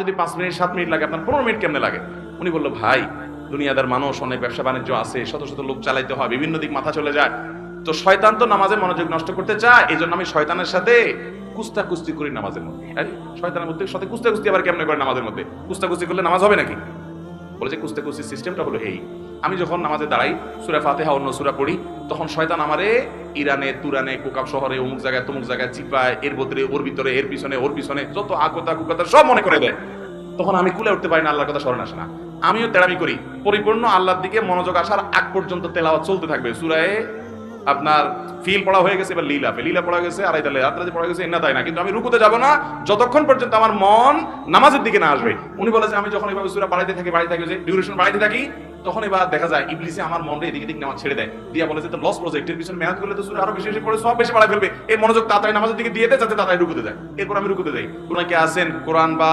যদি 5 minute 7 minute লাগে, আপনার 15 মিনিট কেমনে লাগে? উনি বলল, ভাই দুনিয়াদার মানুষ, অনেক ব্যবসা বাণিজ্য আছে, শত শত লোক চালাইতে হয়, বিভিন্ন দিক মাথা চলে যায়, তো শয়তান তো নামাজের মনোযোগ নষ্ট করতে চায়, এই জন্য আমি শয়তানের সাথে কুস্তাকুস্তি করি নামাজের মধ্যে। আরে শয়তানের মধ্যে সাথে কুস্তাকুস্তি আবার কেমনে করে নামাজের মধ্যে? কুস্তাকুস্তি করলে নামাজ হবে নাকি? বলেছে কুস্তাকুস্তির সিস্টেমটা হলো এই, আমি যখন নামাজে দাঁড়াই, সূরা ফাতিহা অন্য সূরা পড়ি, তখন শয়তান আমারে ইরানে, তুরানে, কোকাব শহরে, অমুক জায়গায় তমুক জায়গায় চিপায়, এর ভিতরে ওর ভিতরে, এর পিছনে ওর পিছনে, যত আকতা কুকতা সব মনে করে দেয়। তখন আমি কুলে উঠতে পারি না, আল্লাহর কথা স্মরণ আসে না। আমিও তেড়ামি করি। পরিপূর্ণ আল্লাহর দিকে মনোযোগ আসার আগ পর্যন্ত তেলাওয়াত চলতে থাকবে। সূরায়ে আপনার ফিল পড়া হয়ে গেছে, এবার লীলা পড়া গেছে, আড়াই তালে রাত্রে পড়া গেছে, এনা তাই না, কিন্তু আমি রুকুতে যাব না যতক্ষণ পর্যন্ত আমার মন নামাজের দিকে না আসবে। উনি বলেছে আমি যখন এইভাবে সূরা বাড়াইতে থাকি, যে ডিউরেশন বাড়াইতে থাকি, তখন এবার দেখা যায় ইবলিসে আমার মনটা এদিকে দিক নামাজ ছেড়ে দেয়, দিয়া বলেছে তো লস প্রজেক্টের পিছনে মেহনত করলে তো সূরা আরো বেশি বেশি পড়ে সব বেশি বাড়াই ফেলবে, এই মনোযোগ তাড়াতাড়ি নামাজের দিকে দিয়ে দেয় যাতে তাড়াতাড়ি রুকুতে যায়। এরপর আমি রুকুতে যাই। কোন কে আছেন কোরআন বা